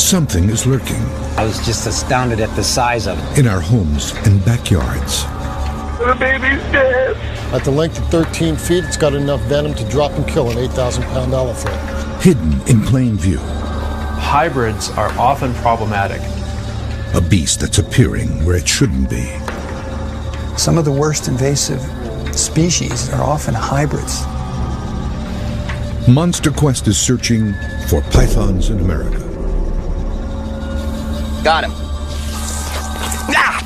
something is lurking. I was just astounded at the size of it. In our homes and backyards. The baby's dead. At the length of 13 feet, it's got enough venom to drop and kill an 8,000-pound elephant. Hidden in plain view. Hybrids are often problematic. A beast that's appearing where it shouldn't be. Some of the worst invasive species are often hybrids. Monster Quest is searching for pythons in America. Got him. Ah!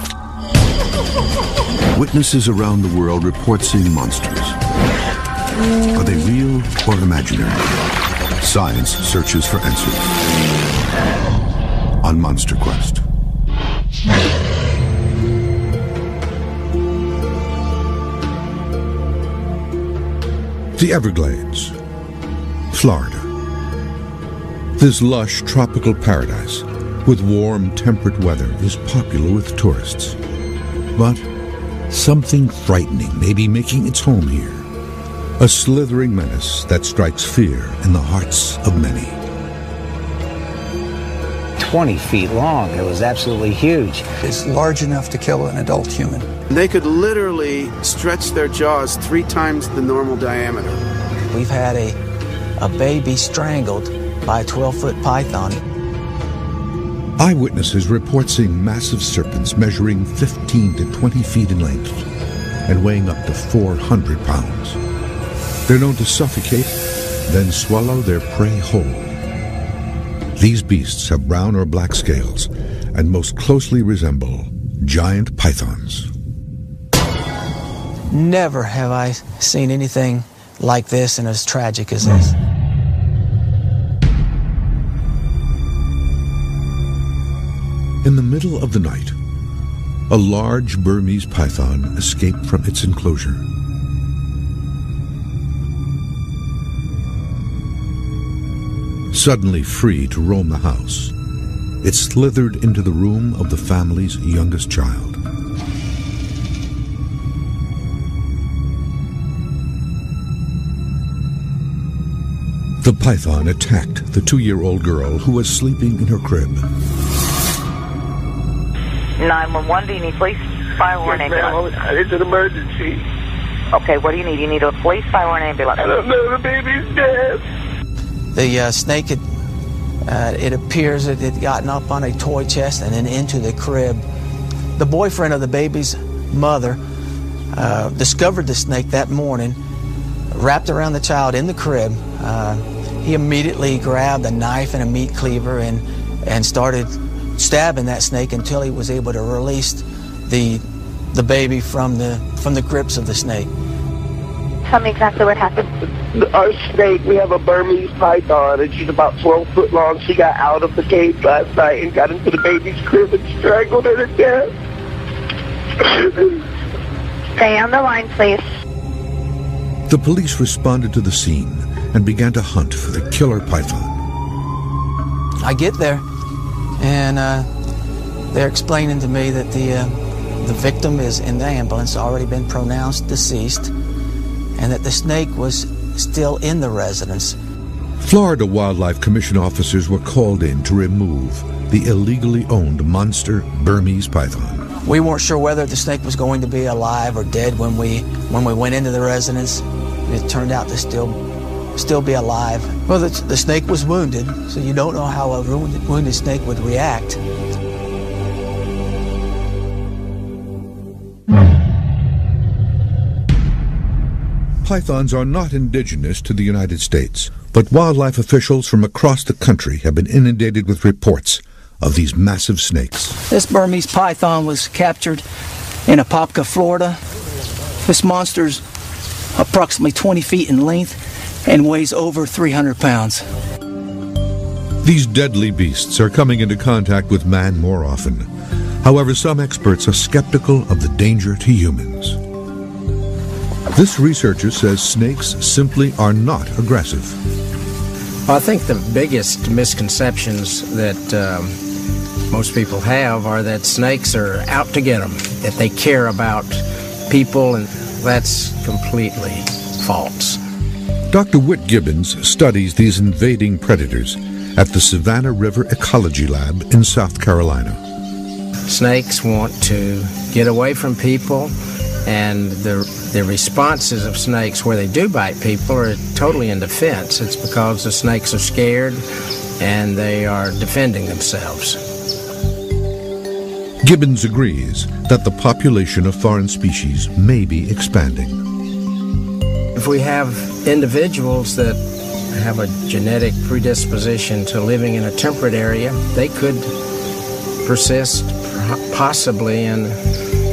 Witnesses around the world report seeing monsters. Are they real or imaginary? Science searches for answers on Monster Quest. The Everglades, Florida. This lush tropical paradise with warm, temperate weather is popular with tourists. But something frightening may be making its home here. A slithering menace that strikes fear in the hearts of many. 20 feet long. It was absolutely huge. It's large enough to kill an adult human. They could literally stretch their jaws 3 times the normal diameter. We've had a baby strangled by a 12-foot python. Eyewitnesses report seeing massive serpents measuring 15 to 20 feet in length and weighing up to 400 pounds. They're known to suffocate, then swallow their prey whole. These beasts have brown or black scales and most closely resemble giant pythons. Never have I seen anything like this and as tragic as this. In the middle of the night, a large Burmese python escaped from its enclosure. Suddenly free to roam the house, it slithered into the room of the family's youngest child. The python attacked the 2-year-old girl who was sleeping in her crib. 911, do you need police, fire, or an ambulance? It's an emergency. Okay, what do you need? You need a police, fire, or an ambulance? I don't know, the baby's dead. The snake had, it appears it had gotten up on a toy chest and then into the crib. The boyfriend of the baby's mother discovered the snake that morning, wrapped around the child in the crib. He immediately grabbed a knife and a meat cleaver and started stabbing that snake until he was able to release the baby from the grips of the snake. Tell me exactly what happened. Our snake, we have a Burmese python, and she's about 12 foot long. She got out of the cage last night and got into the baby's crib and strangled her to death. Stay on the line, please. The police responded to the scene and began to hunt for the killer python. I get there, and they're explaining to me that the victim is in the ambulance, already been pronounced deceased, and that the snake was still in the residence. Florida Wildlife Commission officers were called in to remove the illegally owned monster Burmese python. We weren't sure whether the snake was going to be alive or dead when we went into the residence. It turned out to still be alive. Well, the snake was wounded, so you don't know how a wounded snake would react. Pythons are not indigenous to the United States, but wildlife officials from across the country have been inundated with reports of these massive snakes. This Burmese python was captured in Apopka, Florida. This monster's approximately 20 feet in length and weighs over 300 pounds. These deadly beasts are coming into contact with man more often. However, some experts are skeptical of the danger to humans. This researcher says snakes simply are not aggressive. I think the biggest misconceptions that most people have are that snakes are out to get them, that they care about people, and that's completely false. Dr. Whit Gibbons studies these invading predators at the Savannah River Ecology Lab in South Carolina. Snakes want to get away from people, and the responses of snakes where they do bite people are totally in defense. It's because the snakes are scared and they are defending themselves. Gibbons agrees that the population of foreign species may be expanding. If we have individuals that have a genetic predisposition to living in a temperate area, they could persist possibly in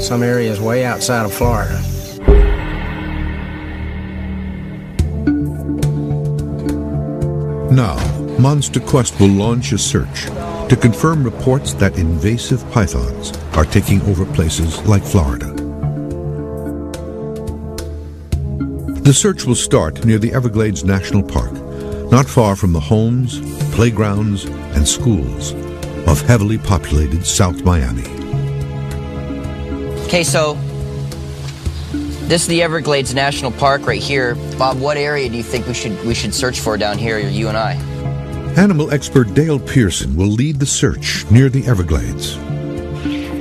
some areas way outside of Florida. Now, Monster Quest will launch a search to confirm reports that invasive pythons are taking over places like Florida. The search will start near the Everglades National Park, not far from the homes, playgrounds, and schools of heavily populated South Miami. Okay, so this is the Everglades National Park right here. Bob, what area do you think we should search for down here, you and I? Animal expert Dale Pearson will lead the search near the Everglades.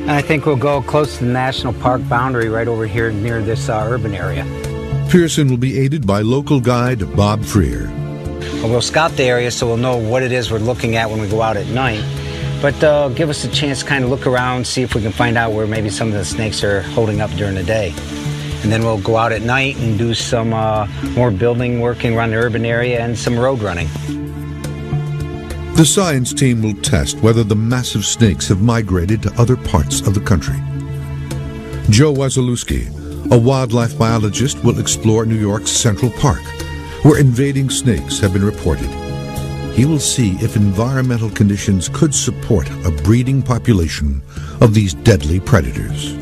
I think we'll go close to the national park boundary right over here near this urban area. Pearson will be aided by local guide Bob Freer. We'll scout the area so we'll know what it is we're looking at when we go out at night. But give us a chance to kind of look around, see if we can find out where maybe some of the snakes are holding up during the day. And then we'll go out at night and do some more building working around the urban area and some road running. The science team will test whether the massive snakes have migrated to other parts of the country. Joe Wasilewski, a wildlife biologist, will explore New York's Central Park, where invading snakes have been reported. He will see if environmental conditions could support a breeding population of these deadly predators.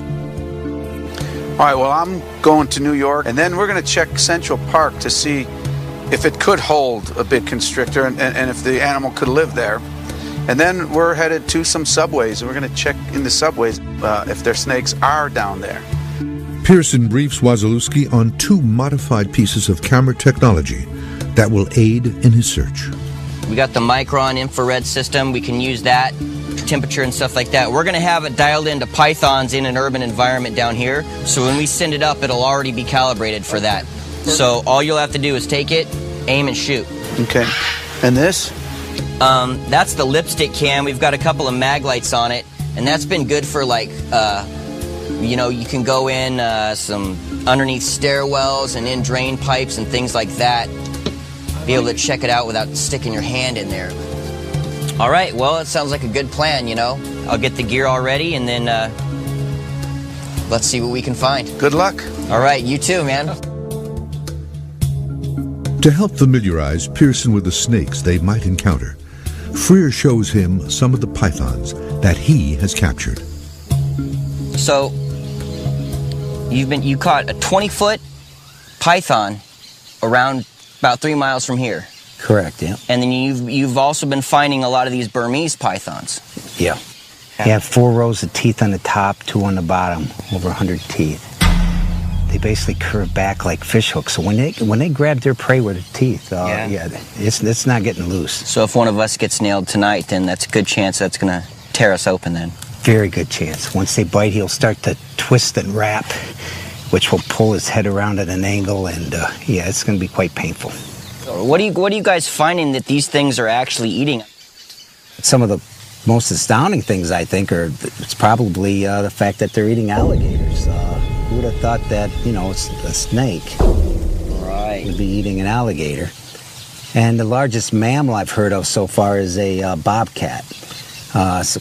All right, well, I'm going to New York, and then we're going to check Central Park to see if it could hold a big constrictor and if the animal could live there. And then we're headed to some subways, and we're going to check in the subways if their snakes are down there. Pearson briefs Wasilewski on 2 modified pieces of camera technology that will aid in his search. We got the micron infrared system. We can use that for temperature and stuff like that. We're going to have it dialed into pythons in an urban environment down here. So when we send it up, it'll already be calibrated for that. So all you'll have to do is take it, aim, and shoot. Okay. And this? That's the lipstick cam. We've got a couple of mag lights on it, and that's been good for like, you know, you can go in some underneath stairwells and in drain pipes and things like that. Be able to check it out without sticking your hand in there. All right, well, it sounds like a good plan, you know. I'll get the gear all ready, and then let's see what we can find. Good luck. All right, you too, man. To help familiarize Pearson with the snakes they might encounter, Freer shows him some of the pythons that he has captured. So, you caught a 20-foot python around about 3 miles from here. Correct, yeah. And then you've also been finding a lot of these Burmese pythons. Yeah. You have 4 rows of teeth on the top, 2 on the bottom, over 100 teeth. They basically curve back like fish hooks. So when they grab their prey with their teeth, it's not getting loose. So if one of us gets nailed tonight, then that's a good chance that's going to tear us open then. Very good chance. Once they bite, he'll start to twist and wrap, which will pull his head around at an angle, and yeah, it's going to be quite painful. What are you guys finding that these things are actually eating? Some of the most astounding things, I think, it's probably the fact that they're eating alligators. Who would have thought that, you know, it's a snake would be eating an alligator? And the largest mammal I've heard of so far is a bobcat,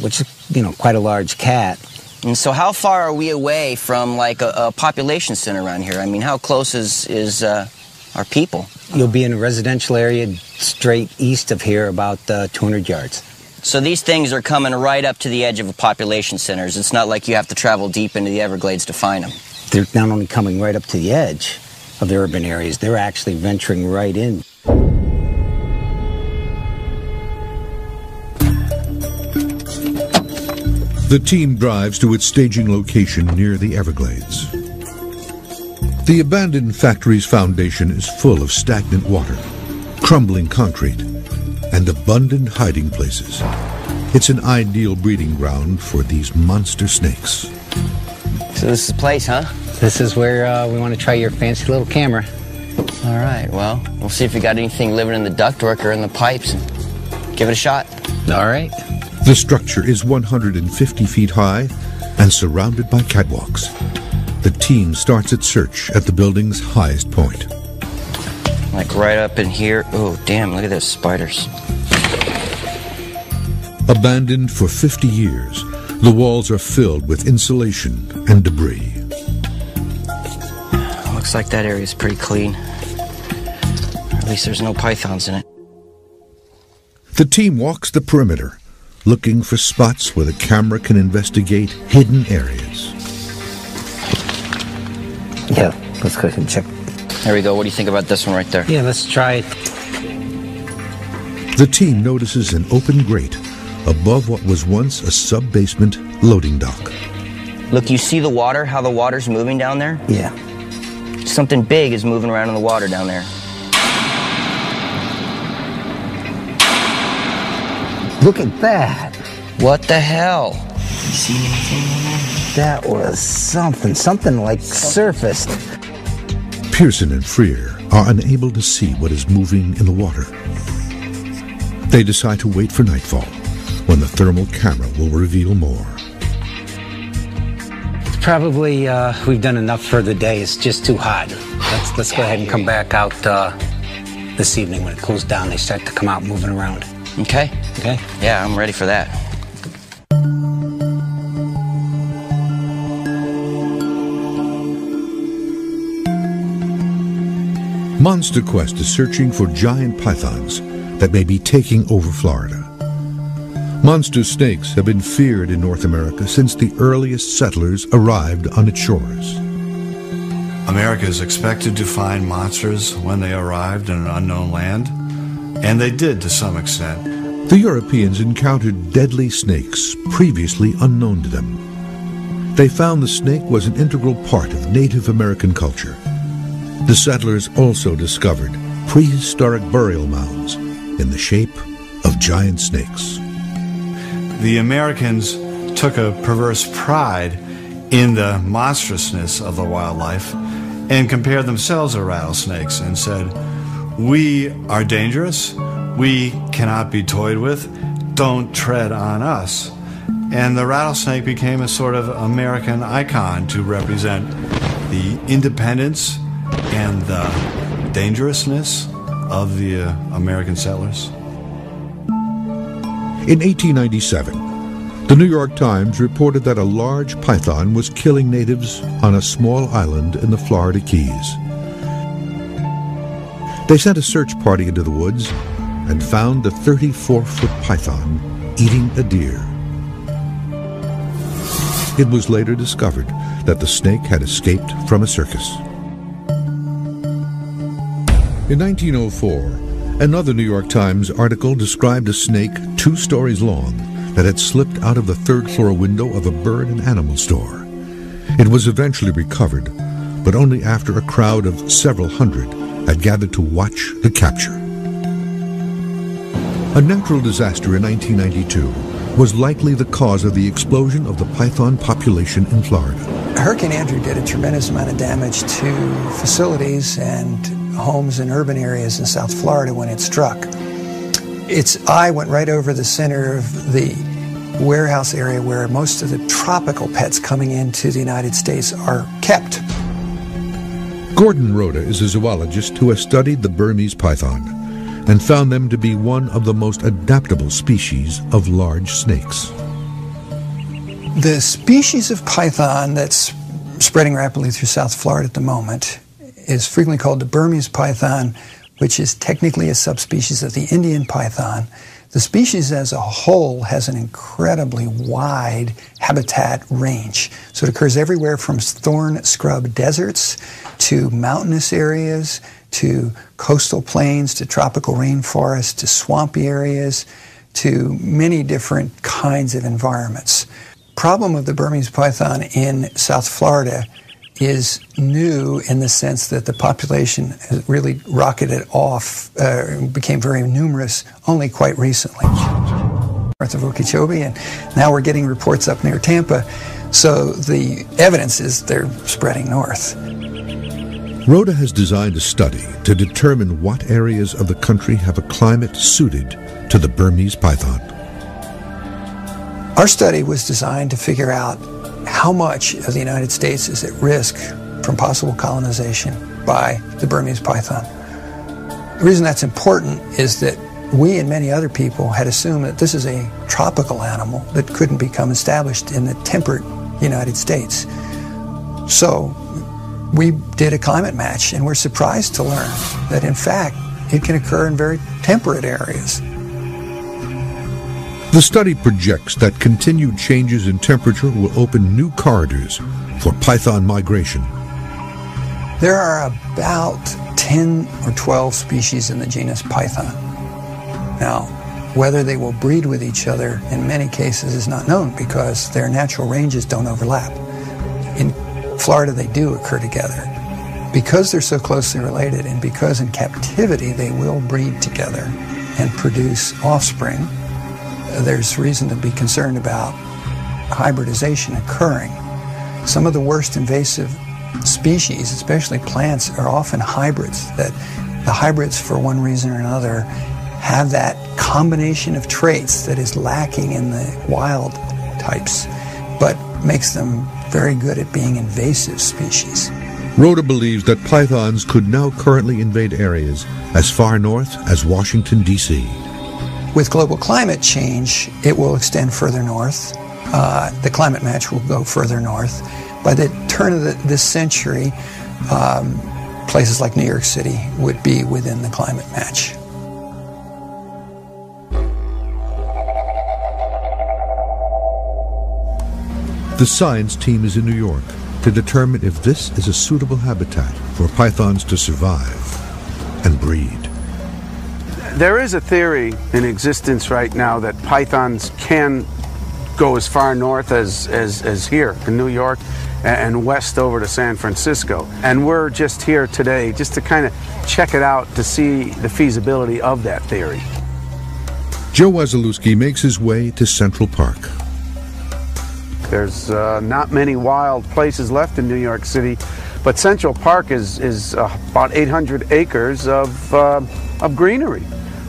which is, you know, quite a large cat. And so how far are we away from, like, a population center around here? I mean, how close is our people? You'll be in a residential area straight east of here, about 200 yards. So these things are coming right up to the edge of a population centers. It's not like you have to travel deep into the Everglades to find them. They're not only coming right up to the edge of the urban areas, they're actually venturing right in. The team drives to its staging location near the Everglades. The abandoned factory's foundation is full of stagnant water, crumbling concrete, and abundant hiding places. It's an ideal breeding ground for these monster snakes. So this is the place, huh? This is where we want to try your fancy little camera. All right, well, we'll see if we got anything living in the ductwork or in the pipes and give it a shot. All right. The structure is 150 feet high and surrounded by catwalks. The team starts its search at the building's highest point. Like right up in here. Oh, damn, look at those spiders. Abandoned for 50 years, the walls are filled with insulation and debris. Looks like that area's pretty clean. Or at least there's no pythons in it. The team walks the perimeter, looking for spots where the camera can investigate hidden areas. Yeah, let's go ahead and check. There we go. What do you think about this one right there? Yeah, let's try it. The team notices an open grate above what was once a sub-basement loading dock. Look, you see the water, how the water's moving down there? Yeah. Something big is moving around in the water down there. Look at that. What the hell? You see anything in there? That was something like surfaced. Pearson and Freer are unable to see what is moving in the water. They decide to wait for nightfall, when the thermal camera will reveal more. Probably we've done enough for the day. It's just too hot. Let's go ahead and come back out this evening when it cools down. They start to come out moving around. Okay. Okay? Yeah, I'm ready for that. Monster Quest is searching for giant pythons that may be taking over Florida. Monster snakes have been feared in North America since the earliest settlers arrived on its shores. America is expected to find monsters when they arrived in an unknown land, and they did to some extent. The Europeans encountered deadly snakes previously unknown to them. They found the snake was an integral part of Native American culture. The settlers also discovered prehistoric burial mounds in the shape of giant snakes. The Americans took a perverse pride in the monstrousness of the wildlife and compared themselves to rattlesnakes and said, "We are dangerous, we cannot be toyed with, don't tread on us." And the rattlesnake became a sort of American icon to represent the independence and the dangerousness of the American settlers. In 1897, the New York Times reported that a large python was killing natives on a small island in the Florida Keys. They sent a search party into the woods and found the 34-foot python eating a deer. It was later discovered that the snake had escaped from a circus. In 1904, another New York Times article described a snake 2 stories long that had slipped out of the 3rd floor window of a bird and animal store. It was eventually recovered, but only after a crowd of several hundred had gathered to watch the capture. A natural disaster in 1992 was likely the cause of the explosion of the python population in Florida. Hurricane Andrew did a tremendous amount of damage to facilities and homes in urban areas in South Florida when it struck. Its eye went right over the center of the warehouse area where most of the tropical pets coming into the United States are kept. Gordon Rhoda is a zoologist who has studied the Burmese python and found them to be one of the most adaptable species of large snakes. The species of python that's spreading rapidly through South Florida at the moment is frequently called the Burmese python, which is technically a subspecies of the Indian python. The species as a whole has an incredibly wide habitat range. So it occurs everywhere from thorn scrub deserts to mountainous areas to coastal plains to tropical rainforests to swampy areas to many different kinds of environments. Problem of the Burmese python in South Florida is new in the sense that the population has really rocketed off, became very numerous only quite recently. North of Okeechobee, and now we're getting reports up near Tampa, so the evidence is they're spreading north. Rhoda has designed a study to determine what areas of the country have a climate suited to the Burmese python. Our study was designed to figure out how much of the United States is at risk from possible colonization by the Burmese python. The reason that's important is that we and many other people had assumed that this is a tropical animal that couldn't become established in the temperate United States. So we did a climate match, and we're surprised to learn that, in fact, it can occur in very temperate areas. The study projects that continued changes in temperature will open new corridors for python migration. There are about 10 or 12 species in the genus Python. Now, whether they will breed with each other in many cases is not known because their natural ranges don't overlap. In Florida, they do occur together. Because they're so closely related and because in captivity they will breed together and produce offspring, there's reason to be concerned about hybridization occurring. Some of the worst invasive species, especially plants, are often hybrids, that the hybrids, for one reason or another, have that combination of traits that is lacking in the wild types, but makes them very good at being invasive species. Rhoda believes that pythons could now currently invade areas as far north as Washington, D.C. With global climate change, it will extend further north. The climate match will go further north. By the turn of this century, places like New York City would be within the climate match. The science team is in New York to determine if this is a suitable habitat for pythons to survive and breed. There is a theory in existence right now that pythons can go as far north as here in New York and west over to San Francisco. And we're just here today just to kind of check it out to see the feasibility of that theory. Joe Wasilewski makes his way to Central Park. There's not many wild places left in New York City, but Central Park is about 800 acres of greenery.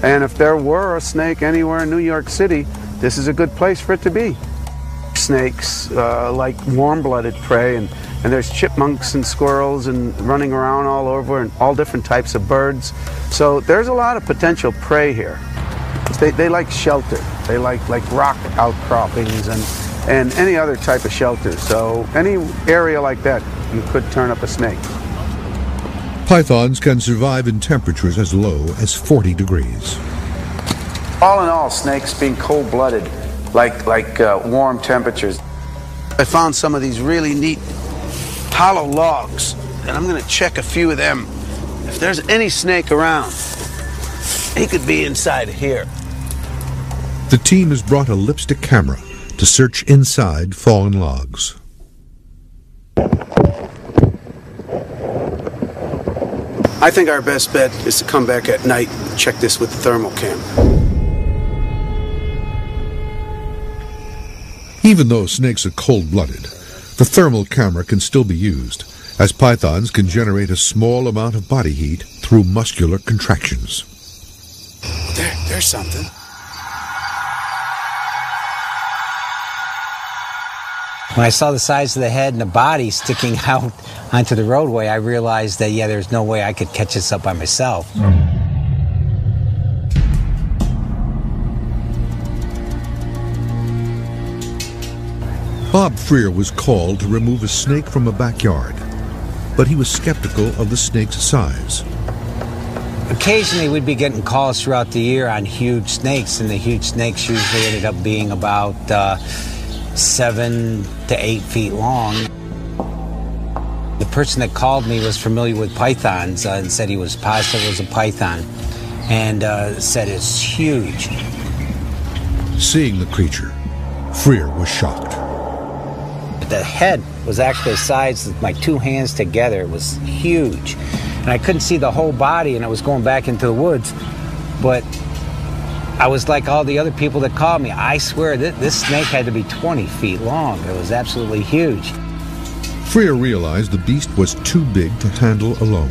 And if there were a snake anywhere in New York City, this is a good place for it to be. Snakes like warm-blooded prey, and there's chipmunks and squirrels and running around all over, and all different types of birds. So there's a lot of potential prey here. They like shelter. They like rock outcroppings and any other type of shelter. So any area like that, you could turn up a snake. Pythons can survive in temperatures as low as 40 degrees. All in all, snakes being cold-blooded, like warm temperatures. I found some of these really neat hollow logs, and I'm going to check a few of them. If there's any snake around, he could be inside here. The team has brought a lipstick camera to search inside fallen logs. I think our best bet is to come back at night and check this with the thermal cam. Even though snakes are cold-blooded, the thermal camera can still be used, as pythons can generate a small amount of body heat through muscular contractions. There's something. When I saw the size of the head and the body sticking out onto the roadway, I realized that, yeah, there's no way I could catch this up by myself. Bob Freer was called to remove a snake from a backyard, but he was skeptical of the snake's size. Occasionally we'd be getting calls throughout the year on huge snakes, and the huge snakes usually ended up being about 7 to 8 feet long. The person that called me was familiar with pythons and said he was positive it was a python, and said it's huge. Seeing the creature, Freer was shocked. The head was actually the size of my two hands together. It was huge. And I couldn't see the whole body, and it was going back into the woods. But I was like all the other people that called me. I swear, this snake had to be 20 feet long. It was absolutely huge. Freer realized the beast was too big to handle alone.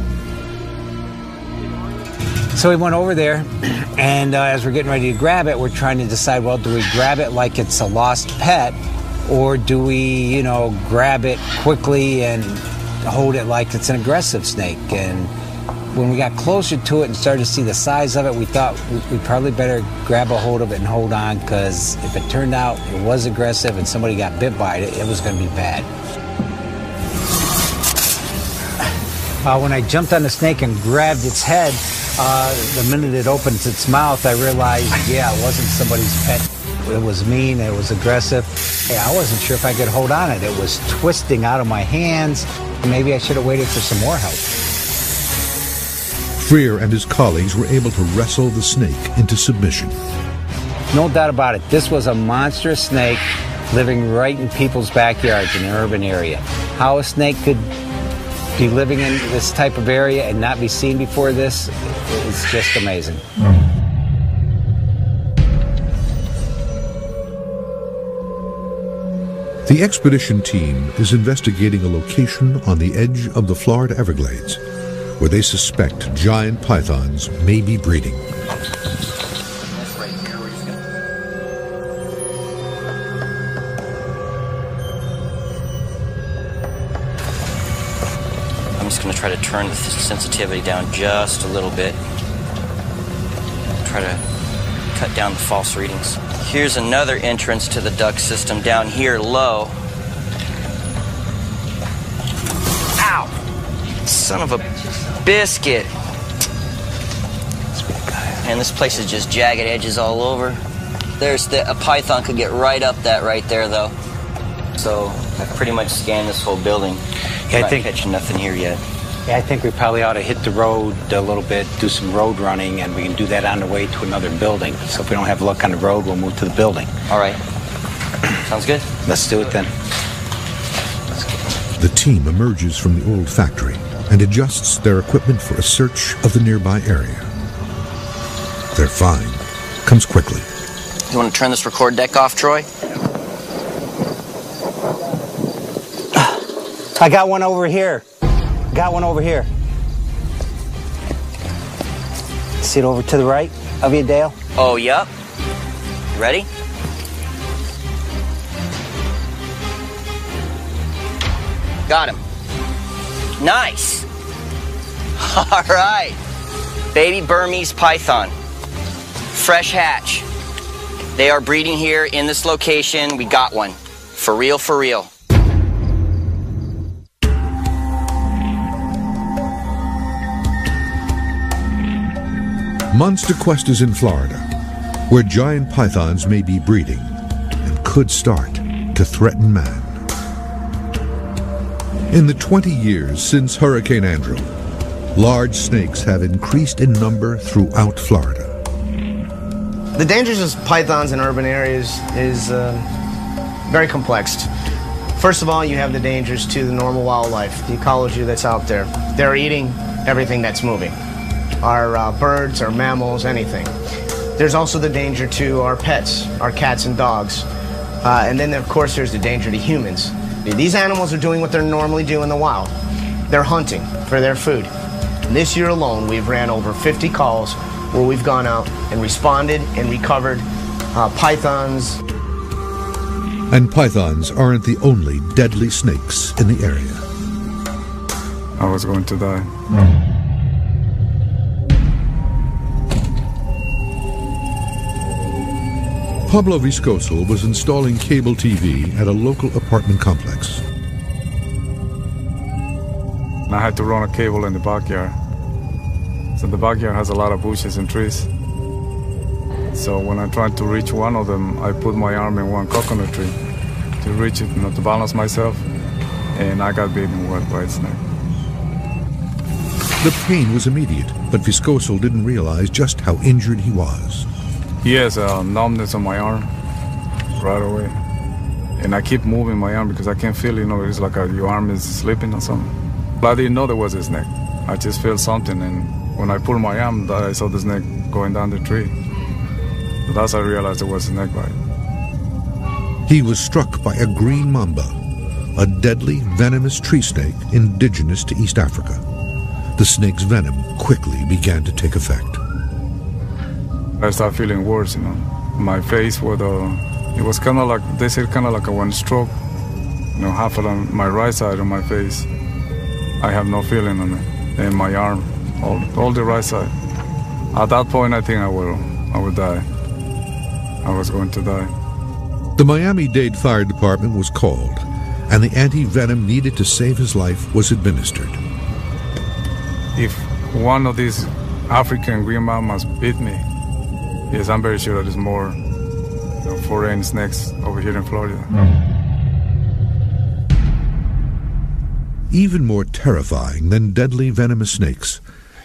So we went over there, and as we're getting ready to grab it, we're trying to decide, well, do we grab it like it's a lost pet, or do we, grab it quickly and hold it like it's an aggressive snake? And when we got closer to it and started to see the size of it, we thought we probably better grab a hold of it and hold on, because if it turned out it was aggressive and somebody got bit by it, it was going to be bad. When I jumped on the snake and grabbed its head, the minute it opens its mouth, I realized, yeah, it wasn't somebody's pet. It was mean, it was aggressive. Hey, I wasn't sure if I could hold on it. It was twisting out of my hands. Maybe I should have waited for some more help. Freer and his colleagues were able to wrestle the snake into submission. No doubt about it. This was a monstrous snake living right in people's backyards in the urban area. How a snake could be living in this type of area and not be seen before this is just amazing. The expedition team is investigating a location on the edge of the Florida Everglades where they suspect giant pythons may be breeding. I'm just going to try to turn the sensitivity down just a little bit. Try to cut down the false readings. Here's another entrance to the duct system down here low. Ow! Son of a biscuit. And this place is just jagged edges all over. A python could get right up that right there though. So I pretty much scanned this whole building. Yeah, Not catching nothing here yet. Yeah, I think we probably ought to hit the road a little bit, do some road running, and we can do that on the way to another building. So if we don't have luck on the road, we'll move to the building. All right. Sounds good. Let's do it then. The team emerges from the old factory and adjusts their equipment for a search of the nearby area. Their find comes quickly. You want to turn this record deck off, Troy? I got one over here. Got one over here. See it over to the right of you, Dale? Oh, yep. You ready? Got him. Nice. All right. Baby Burmese python. Fresh hatch. They are breeding here in this location. We got one. For real, for real. Monster Quest is in Florida, where giant pythons may be breeding and could start to threaten man. In the 20 years since Hurricane Andrew, large snakes have increased in number throughout Florida. The dangers of pythons in urban areas is very complex. First of all, you have the dangers to the normal wildlife, the ecology that's out there. They're eating everything that's moving. Our birds, our mammals, anything. There's also the danger to our pets, our cats and dogs. And then, of course, there's the danger to humans. These animals are doing what they normally do in the wild. They're hunting for their food. And this year alone, we've ran over 50 calls where we've gone out and responded and recovered pythons. And pythons aren't the only deadly snakes in the area. I was going to die. Pablo Viscoso was installing cable TV at a local apartment complex. I had to run a cable in the backyard. So the backyard has a lot of bushes and trees. So when I tried to reach one of them, I put my arm in one coconut tree to reach it, to balance myself, and I got bitten by a snake. The pain was immediate, but Viscoso didn't realize just how injured he was. He has a numbness on my arm right away. And I keep moving my arm because I can't feel, it's like your arm is slipping or something. But I didn't know there was a snake. I just felt something, and when I pulled my arm, I saw the snake going down the tree. So that's how I realized it was a snake bite. He was struck by a green mamba, a deadly venomous tree snake indigenous to East Africa. The snake's venom quickly began to take effect. I started feeling worse, My face was, it was kind of like, they said kind of like a one stroke. Half of my right side of my face, I have no feeling on it. And my arm, all the right side. At that point, I think I would die. I was going to die. The Miami-Dade Fire Department was called, and the anti-venom needed to save his life was administered. If one of these African green mambas bit me, yes, I'm very sure there's more foreign snakes over here in Florida. Even more terrifying than deadly venomous snakes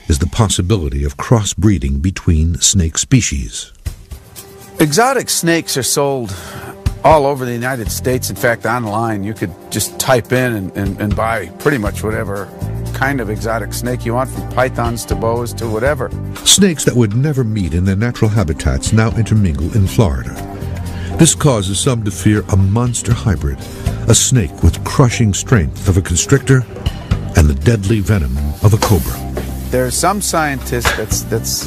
is the possibility of crossbreeding between snake species. Exotic snakes are sold all over the United States. In fact, online, you could just type in and buy pretty much whatever kind of exotic snake you want, from pythons to boas to whatever. Snakes that would never meet in their natural habitats now intermingle in Florida. This causes some to fear a monster hybrid, a snake with crushing strength of a constrictor and the deadly venom of a cobra. There's some scientist that's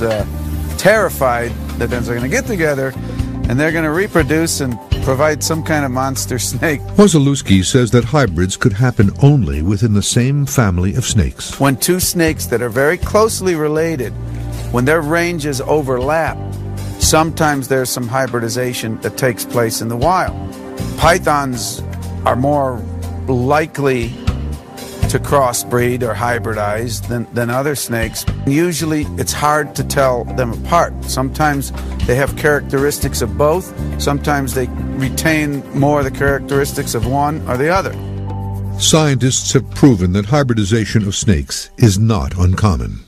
terrified that they're going to get together and they're going to reproduce and provide some kind of monster snake. Wasilewski says that hybrids could happen only within the same family of snakes. When two snakes that are very closely related, when their ranges overlap, sometimes there's some hybridization that takes place in the wild. Pythons are more likely to crossbreed or hybridize than other snakes. Usually it's hard to tell them apart. Sometimes they have characteristics of both. Sometimes they retain more of the characteristics of one or the other. Scientists have proven that hybridization of snakes is not uncommon.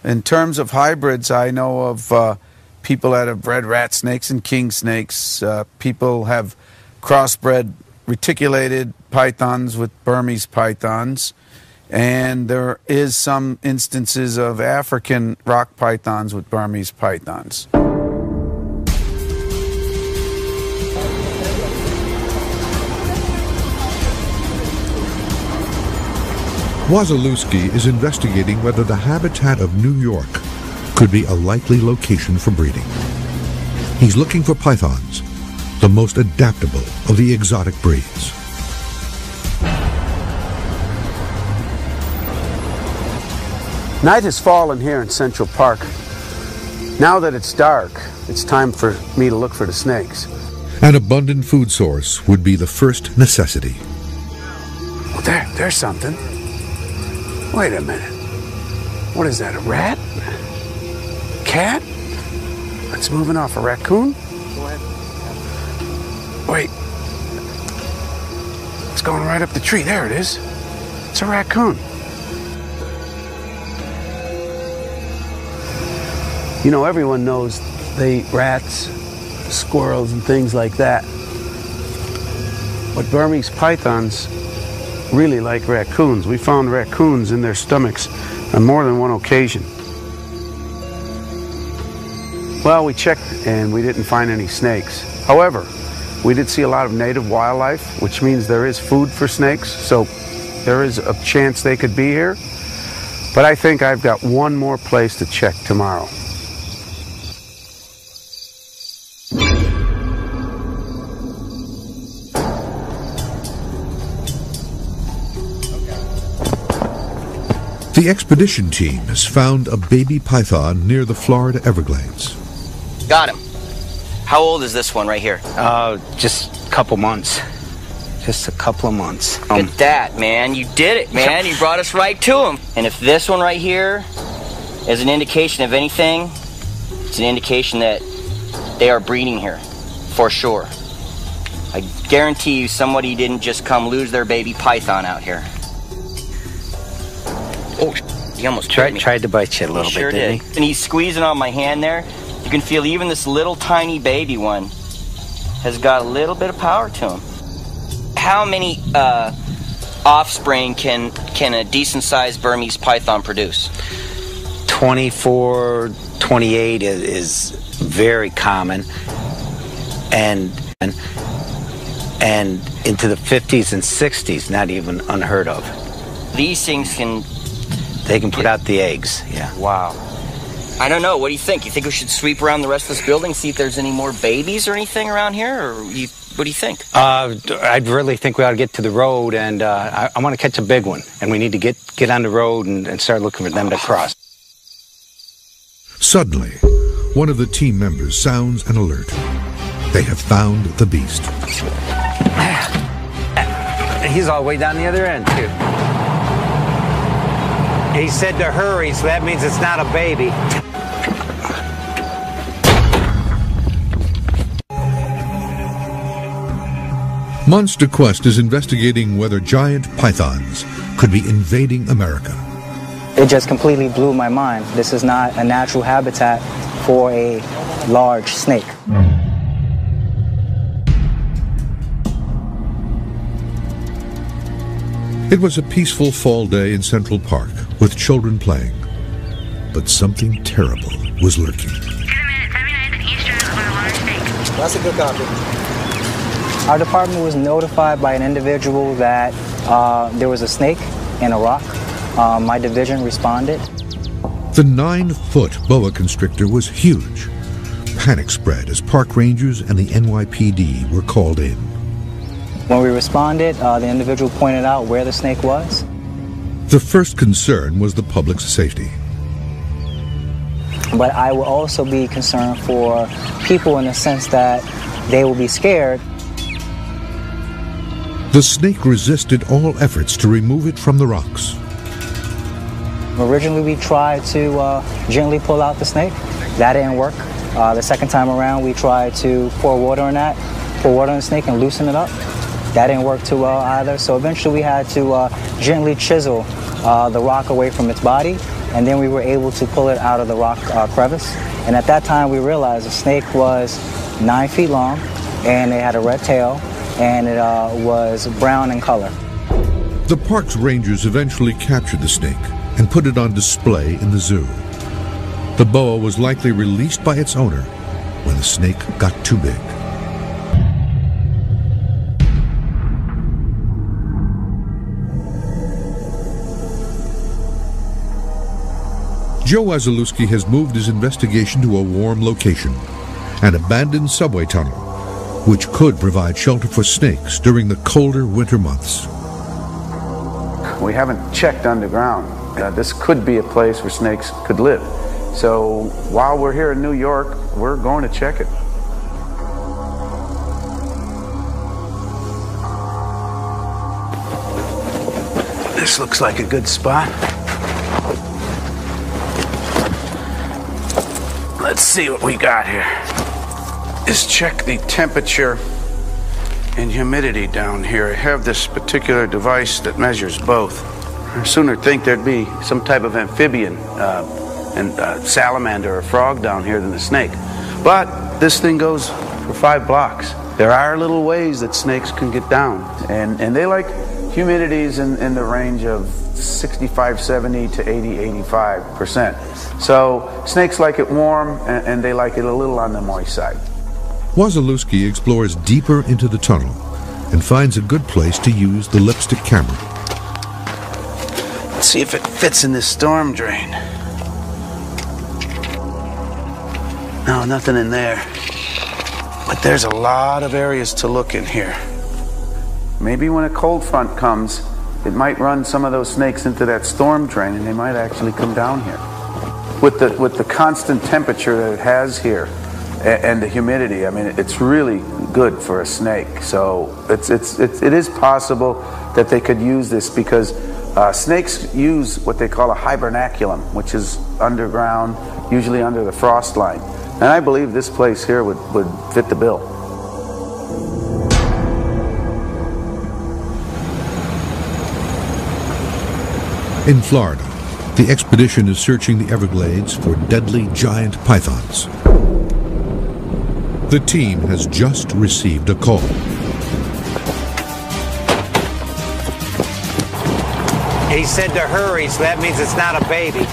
In terms of hybrids, I know of people that have bred rat snakes and king snakes. People have crossbred reticulated pythons with Burmese pythons, and there is some instances of African rock pythons with Burmese pythons. Wasilewski is investigating whether the habitat of New York could be a likely location for breeding. He's looking for pythons, the most adaptable of the exotic breeds. Night has fallen here in Central Park. Now that it's dark, it's time for me to look for the snakes. An abundant food source would be the first necessity. Oh, there's something. Wait a minute. What is that, a rat? Cat? It's moving off a raccoon? Go ahead. Wait. It's going right up the tree. There it is. It's a raccoon. You know, everyone knows they eat rats, squirrels, and things like that. But Burmese pythons really like raccoons. We found raccoons in their stomachs on more than one occasion. Well, we checked and we didn't find any snakes. However, we did see a lot of native wildlife, which means there is food for snakes, so there is a chance they could be here. But I think I've got one more place to check tomorrow. The expedition team has found a baby python near the Florida Everglades. Got him. How old is this one right here? Just a couple months. Just a couple of months. Look at that, man. You did it, man. You brought us right to him. And if this one right here is an indication of anything, it's an indication that they are breeding here, for sure. I guarantee you somebody didn't just come lose their baby python out here. Oh, he almost tried to bite you a little bit, sure didn't he? And he's squeezing on my hand there. You can feel even this little tiny baby one has got a little bit of power to him. How many offspring can a decent-sized Burmese python produce? 24, 28 is very common, and into the 50s and 60s, not even unheard of. These things can... They can put out the eggs, yeah. Wow. I don't know. What do you think? You think we should sweep around the rest of this building, see if there's any more babies or anything around here? Or what do you think? I really think we ought to get to the road, and I want to catch a big one. And we need to get on the road and start looking for them to cross. Suddenly, one of the team members sounds an alert. They have found the beast. He's all the way down the other end, too. He said to hurry, so that means it's not a baby. Monster Quest is investigating whether giant pythons could be invading America. It just completely blew my mind. This is not a natural habitat for a large snake. It was a peaceful fall day in Central Park with children playing. But something terrible was lurking. That's a good copy. Our department was notified by an individual that there was a snake in a rock. My division responded. The 9-foot boa constrictor was huge. Panic spread as park rangers and the NYPD were called in. When we responded, the individual pointed out where the snake was. The first concern was the public's safety. But I will also be concerned for people in the sense that they will be scared. The snake resisted all efforts to remove it from the rocks. Originally, we tried to gently pull out the snake. That didn't work. The second time around, we tried to pour water on the snake and loosen it up. That didn't work too well either. So eventually, we had to gently chisel the rock away from its body, and then we were able to pull it out of the rock crevice. And at that time, we realized the snake was 9 feet long, and it had a red tail, and it was brown in color. The park's rangers eventually captured the snake and put it on display in the zoo. The boa was likely released by its owner when the snake got too big. Joe Wasilewski has moved his investigation to a warm location, an abandoned subway tunnel, which could provide shelter for snakes during the colder winter months. We haven't checked underground. This could be a place where snakes could live. So while we're here in New York, we're going to check it. This looks like a good spot. Let's see what we got here. Is check the temperature and humidity down here. I have this particular device that measures both. I sooner think there'd be some type of amphibian salamander or frog down here than a snake. But this thing goes for 5 blocks. There are little ways that snakes can get down, and they like humidities in the range of 65, 70 to 80, 85%. So snakes like it warm, and they like it a little on the moist side. Wasilewski explores deeper into the tunnel and finds a good place to use the lipstick camera. Let's see if it fits in this storm drain. No, nothing in there. But there's a lot of areas to look in here. Maybe when a cold front comes, it might run some of those snakes into that storm drain, and they might actually come down here. With the constant temperature that it has here and the humidity, I mean, it's really good for a snake. So it is possible that they could use this because snakes use what they call a hibernaculum, which is underground, usually under the frost line. And I believe this place here would fit the bill. In Florida, the expedition is searching the Everglades for deadly giant pythons. The team has just received a call. He said to hurry, so that means it's not a baby.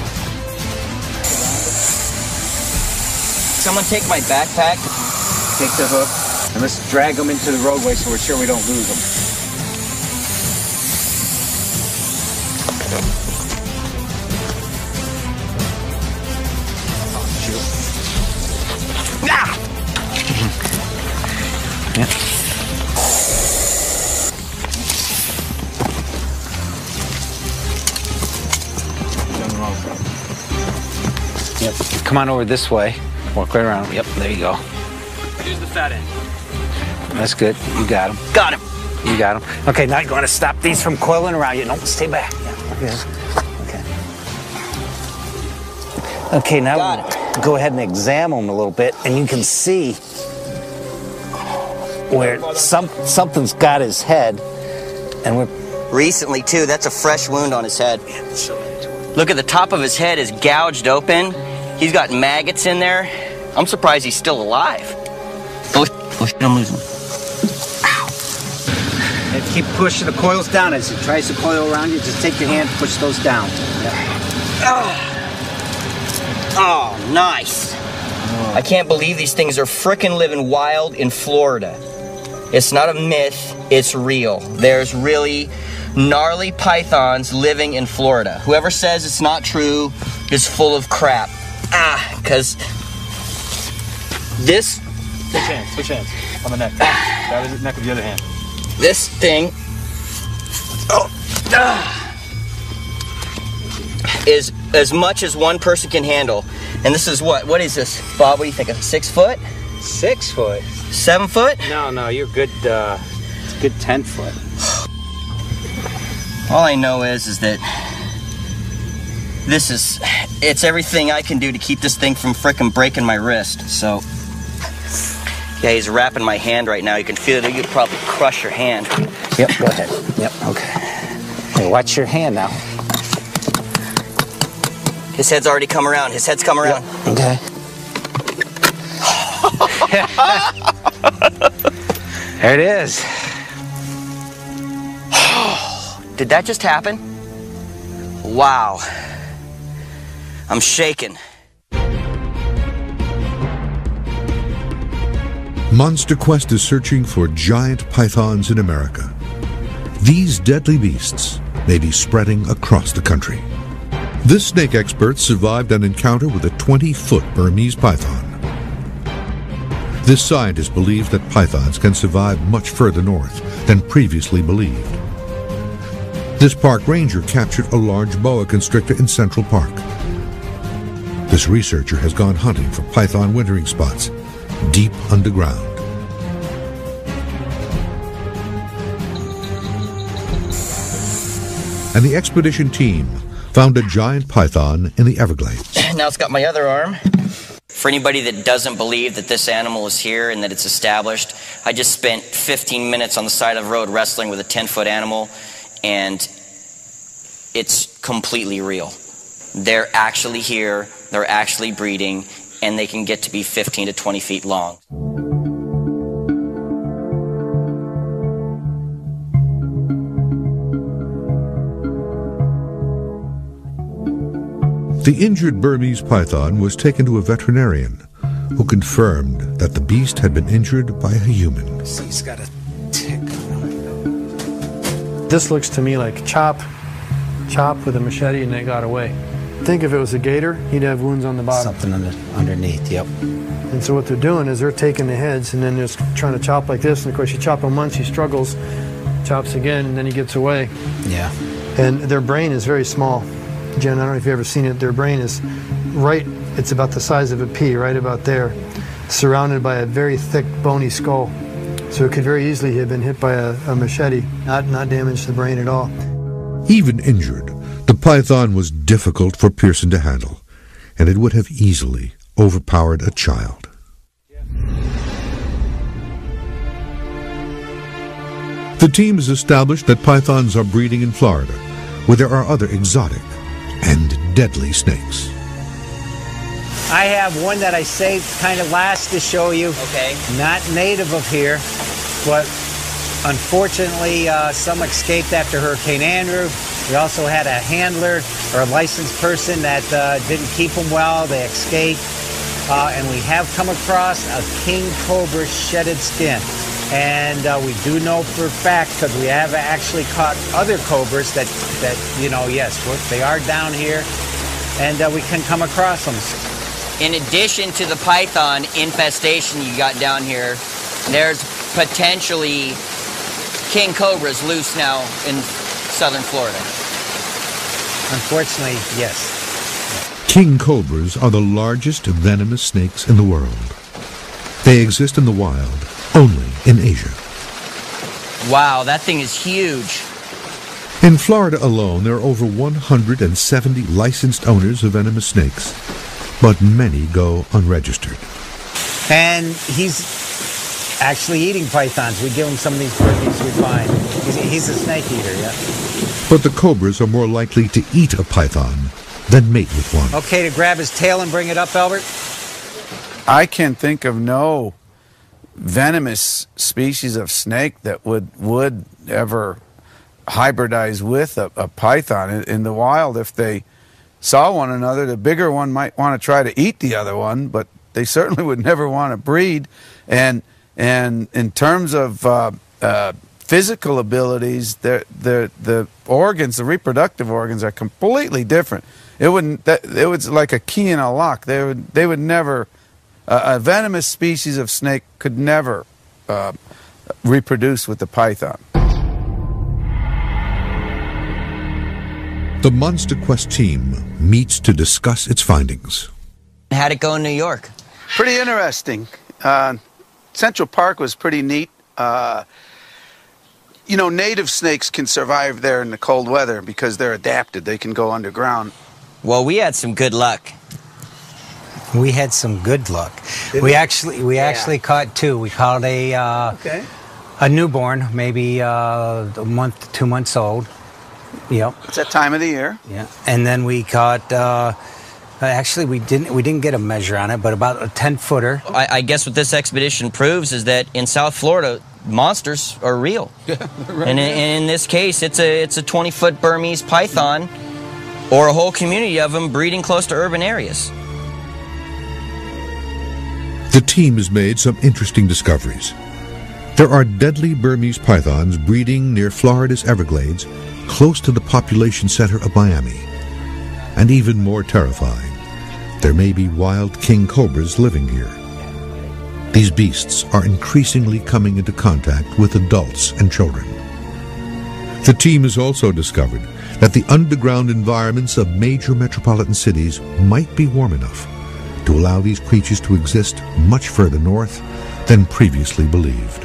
Someone take my backpack. Take the hook, and let's drag them into the roadway so we're sure we don't lose them. Ah! Yep. Yep. Come on over this way. Walk right around. Yep, there you go. Here's the fat end. That's good. You got him. Got him. You got him. Okay, now you're going to stop these from coiling around you. No, stay back. Yeah. Okay, now go ahead and examine them a little bit, and you can see where something's got his head, and we're... Recently, too, that's a fresh wound on his head. Look at the top of his head is gouged open. He's got maggots in there. I'm surprised he's still alive. Oh, I'm losing. Ow. And keep pushing the coils down as it tries to coil around you. Just take your hand, push those down. Oh, nice. I can't believe these things are frickin' living wild in Florida. It's not a myth, it's real. There's really gnarly pythons living in Florida. Whoever says it's not true is full of crap. Because this... Switch hands. On the neck. Grab his neck with the other hand. This thing... is as much as one person can handle. And this is what is this, Bob? What do you think? 6 foot? 6 foot? 7 foot? No, you're good. It's a good 10 foot. All I know is that it's everything I can do to keep this thing from frickin' breaking my wrist. So, yeah, he's wrapping my hand right now. You can feel it. You could probably crush your hand. Yep, go ahead. Yep, okay. Hey, watch your hand now. His head's already come around. His head's come around. Yep. Okay. There it is. Did that just happen? Wow. I'm shaking. Monster Quest is searching for giant pythons in America. These deadly beasts may be spreading across the country. This snake expert survived an encounter with a 20-foot Burmese python. This scientist believes that pythons can survive much further north than previously believed. This park ranger captured a large boa constrictor in Central Park. This researcher has gone hunting for python wintering spots deep underground. And the expedition team found a giant python in the Everglades. Now it's got my other arm. For anybody that doesn't believe that this animal is here and that it's established, I just spent 15 minutes on the side of the road wrestling with a 10-foot animal, and it's completely real. They're actually here, they're actually breeding, and they can get to be 15 to 20 feet long. The injured Burmese python was taken to a veterinarian who confirmed that the beast had been injured by a human. See, he's got a tick. This looks to me like chop with a machete and they got away. Think if it was a gator, he'd have wounds on the bottom. Something underneath, yep. And so what they're doing is they're taking the heads and then just trying to chop like this. And of course you chop him once, he struggles, chops again, and then he gets away. Yeah. And their brain is very small. Jen, I don't know if you've ever seen it. Their brain is right, it's about the size of a pea, right about there, surrounded by a very thick, bony skull. So it could very easily have been hit by a machete, not damage the brain at all. Even injured, the python was difficult for Pearson to handle, and it would have easily overpowered a child. The team has established that pythons are breeding in Florida, where there are other exotic and deadly snakes. I have one that I saved kind of last to show you. Okay. Not native of here, but unfortunately some escaped after Hurricane Andrew. We also had a handler or a licensed person that didn't keep them well. They escaped. And we have come across a king cobra shedded skin. And we do know for a fact, because we have actually caught other cobras that you know, yes, they are down here, and we can come across them. In addition to the python infestation you got down here, there's potentially king cobras loose now in southern Florida. Unfortunately, yes. King cobras are the largest venomous snakes in the world. They exist in the wild only in Asia. Wow, that thing is huge. In Florida alone, there are over 170 licensed owners of venomous snakes, but many go unregistered. And he's actually eating pythons. We give him some of these burpees we find. He's a snake eater, yeah. But the cobras are more likely to eat a python than mate with one. Okay, to grab his tail and bring it up, Albert? I can think of no venomous species of snake that would ever hybridize with a python. In the wild, if they saw one another, the bigger one might want to try to eat the other one, but they certainly would never want to breed. And in terms of physical abilities, the organs, the reproductive organs, are completely different. It was like a key in a lock. They would never. A venomous species of snake could never reproduce with the python. The Monster Quest team meets to discuss its findings. How'd it go in New York? Pretty interesting. Central Park was pretty neat. You know, native snakes can survive there in the cold weather because they're adapted. They can go underground. Well, we had some good luck. We had some good luck. We actually caught two. We caught a newborn, maybe a month, 2 months old. Yep. It's that time of the year. Yeah. And then we caught. Actually, we didn't get a measure on it, but about a 10-footer. I guess what this expedition proves is that in South Florida, monsters are real. Yeah, right. And in this case, it's a 20-foot Burmese python, or a whole community of them breeding close to urban areas. The team has made some interesting discoveries. There are deadly Burmese pythons breeding near Florida's Everglades, close to the population center of Miami. And even more terrifying, there may be wild king cobras living here. These beasts are increasingly coming into contact with adults and children. The team has also discovered that the underground environments of major metropolitan cities might be warm enough to allow these creatures to exist much further north than previously believed.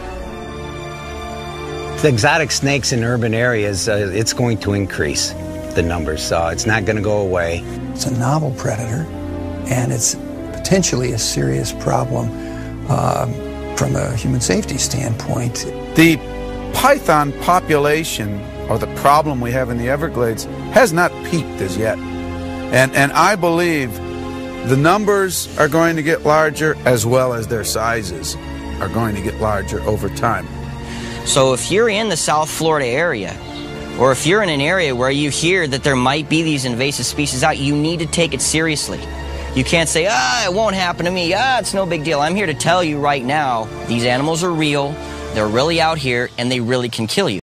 The exotic snakes in urban areas, it's going to increase the numbers. It's not going to go away. It's a novel predator, and it's potentially a serious problem from a human safety standpoint. The python population, or the problem we have in the Everglades, has not peaked as yet. And I believe the numbers are going to get larger, as well as their sizes are going to get larger over time. So if you're in the South Florida area, or if you're in an area where you hear that there might be these invasive species out, you need to take it seriously. You can't say, it won't happen to me, it's no big deal. I'm here to tell you right now, these animals are real, they're really out here, and they really can kill you.